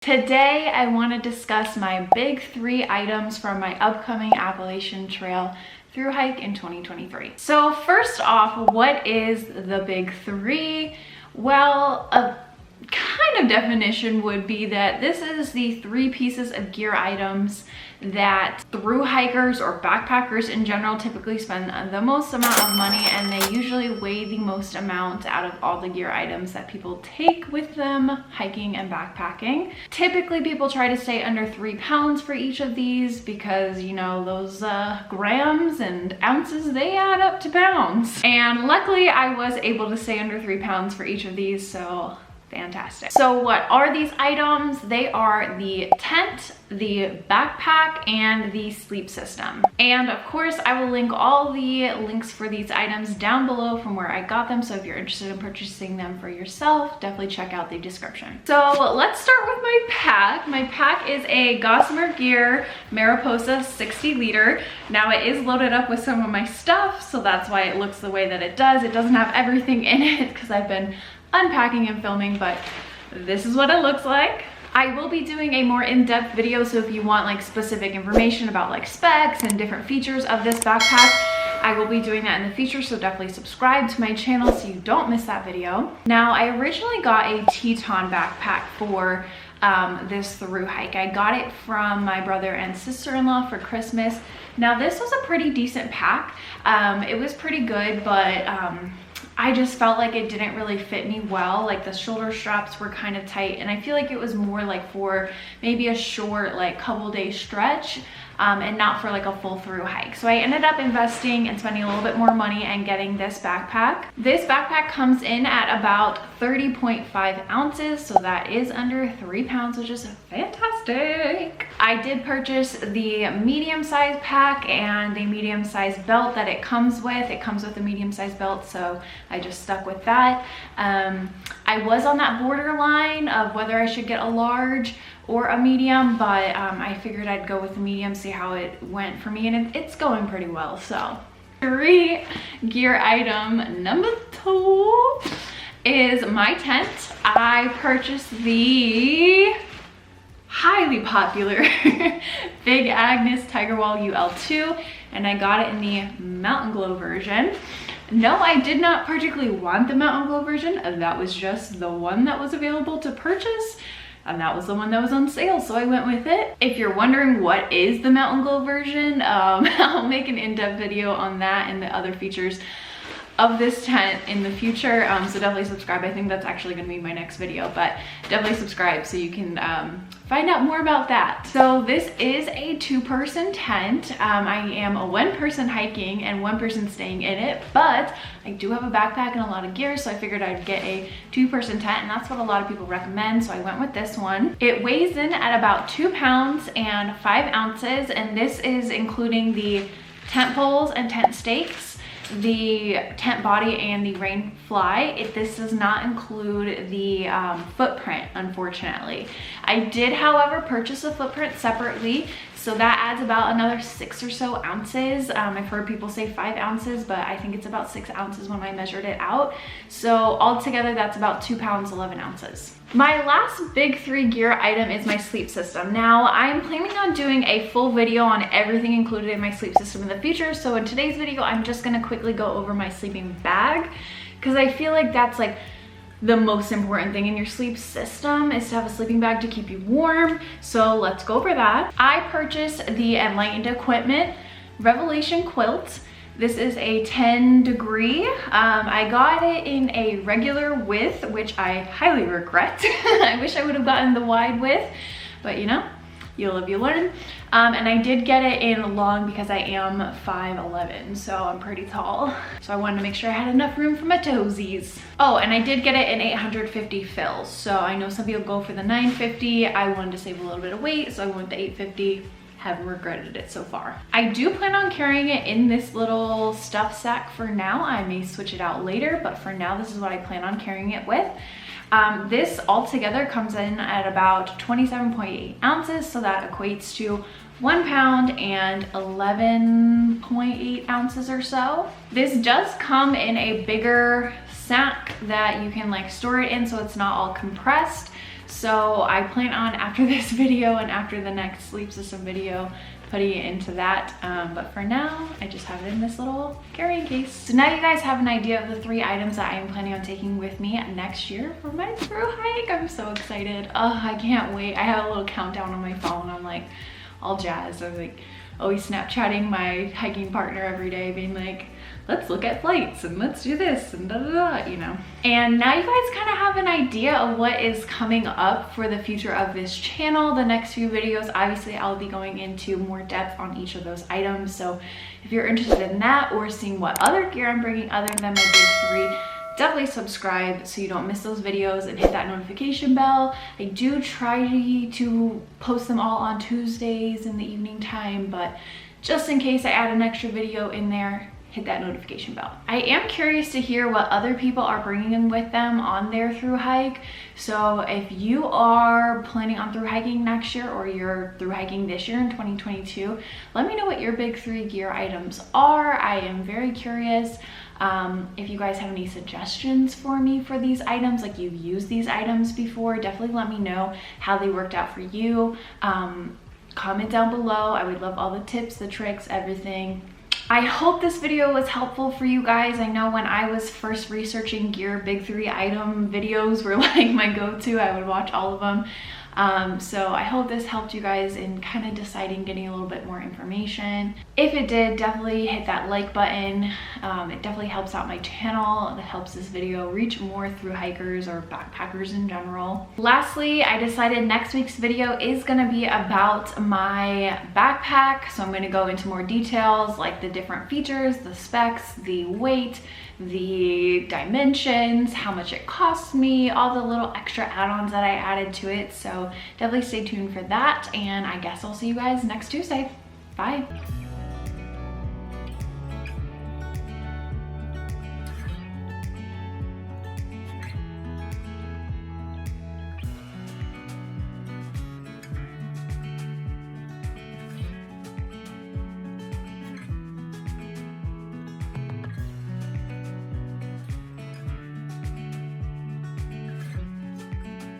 Today, I want to discuss my big 3 items from my upcoming Appalachian Trail through hike in 2023. So first off, what is the big 3? Well, a kind of definition would be that this is the 3 pieces of gear items that through hikers or backpackers in general typically spend the most amount of money, and they usually weigh the most amount out of all the gear items that people take with them hiking and backpacking. Typically people try to stay under 3 pounds for each of these because, you know, those grams and ounces, they add up to pounds. And luckily I was able to stay under 3 pounds for each of these, so fantastic. So what are these items? They are the tent, the backpack, and the sleep system. And of course, I will link all the links for these items down below from where I got them. So if you're interested in purchasing them for yourself, definitely check out the description. So let's start with my pack. My pack is a Gossamer Gear Mariposa 60 liter. Now it is loaded up with some of my stuff, so that's why it looks the way that it does. It doesn't have everything in it because I've been unpacking and filming, but this is what it looks like. I will be doing a more in-depth video, so if you want like specific information about like specs and different features of this backpack, I will be doing that in the future, so definitely subscribe to my channel so you don't miss that video. Now, I originally got a Teton backpack for this through hike. I got it from my brother and sister-in-law for Christmas. Now, this was a pretty decent pack. It was pretty good, but I just felt like it didn't really fit me well. Like the shoulder straps were kind of tight, and I feel like it was more like for maybe a short like couple day stretch and not for like a full through hike. So I ended up investing and spending a little bit more money and getting this backpack. This backpack comes in at about 30.5 ounces, so that is under 3 pounds, which is fantastic. I did purchase the medium-sized pack and the medium-sized belt that it comes with. It comes with a medium-sized belt, so I just stuck with that. I was on that borderline of whether I should get a large or a medium, but I figured I'd go with the medium, see how it went for me, and it's going pretty well. So 3 gear item number 2 is my tent. I purchased the highly popular Big Agnes Tigerwall UL2, and I got it in the Mountain Glow version. No, I did not particularly want the Mountain Glow version, and that was just the one that was available to purchase, and that was the one that was on sale, so I went with it. If you're wondering what is the Mountain Glow version, I'll make an in-depth video on that and the other features of this tent in the future, so definitely subscribe. I think that's actually going to be my next video, but definitely subscribe so you can find out more about that. So this is a 2-person tent. I am a 1-person hiking and 1 person staying in it, but I do have a backpack and a lot of gear, so I figured I'd get a 2-person tent, and that's what a lot of people recommend, so I went with this one. It weighs in at about 2 pounds and 5 ounces, and this is including the tent poles and tent stakes, the tent body, and the rain fly. This does not include the footprint, unfortunately. I did, however, purchase a footprint separately, so that adds about another 6 or so ounces. I've heard people say 5 ounces, but I think it's about 6 ounces when I measured it out. So altogether, that's about 2 pounds, 11 ounces. My last big 3 gear item is my sleep system. Now, I'm planning on doing a full video on everything included in my sleep system in the future. So in today's video, I'm just gonna quickly go over my sleeping bag, because I feel like that's like the most important thing in your sleep system is to have a sleeping bag to keep you warm. So let's go over that. I purchased the Enlightened Equipment Revelation Quilt. This is a 10 degree. I got it in a regular width, which I highly regret. I wish I would have gotten the wide width, but you know, you live, you learn. And I did get it in long because I am 5'11", so I'm pretty tall. So I wanted to make sure I had enough room for my toesies. Oh, and I did get it in 850 fills. So I know some people go for the 950. I wanted to save a little bit of weight, so I went to 850. Haven't regretted it so far. I do plan on carrying it in this little stuff sack for now. I may switch it out later, but for now, this is what I plan on carrying it with. This altogether comes in at about 27.8 ounces, so that equates to 1 pound and 11.8 ounces or so. This does come in a bigger sack that you can like store it in, so it's not all compressed. So I plan on, after this video and after the next sleep system video, putting it into that. But for now, I just have it in this little carrying case. So now you guys have an idea of the 3 items that I am planning on taking with me next year for my through hike. I'm so excited. Oh, I can't wait. I have a little countdown on my phone. I'm like all jazzed. I'm like always Snapchatting my hiking partner every day, being like, let's look at flights and let's do this and da da da, you know. And now you guys kind of have an idea of what is coming up for the future of this channel. The next few videos, obviously I'll be going into more depth on each of those items. So if you're interested in that or seeing what other gear I'm bringing other than my big 3, definitely subscribe so you don't miss those videos and hit that notification bell. I do try to post them all on Tuesdays in the evening time, but just in case I add an extra video in there, hit that notification bell. I am curious to hear what other people are bringing in with them on their through hike. So if you are planning on through hiking next year or you're through hiking this year in 2022, let me know what your big 3 gear items are. I am very curious. If you guys have any suggestions for me for these items, like you've used these items before, definitely let me know how they worked out for you. Comment down below. I would love all the tips, the tricks, everything. I hope this video was helpful for you guys. I know when I was first researching gear, big 3 item videos were like my go-to. I would watch all of them. So I hope this helped you guys in kind of deciding, getting a little bit more information. If it did, definitely hit that like button. It definitely helps out my channel. It helps this video reach more through hikers or backpackers in general. Lastly, I decided next week's video is going to be about my backpack. So I'm going to go into more details like the different features, the specs, the weight, the dimensions, how much it costs me, all the little extra add-ons that I added to it. So definitely stay tuned for that, and I guess I'll see you guys next Tuesday. Bye.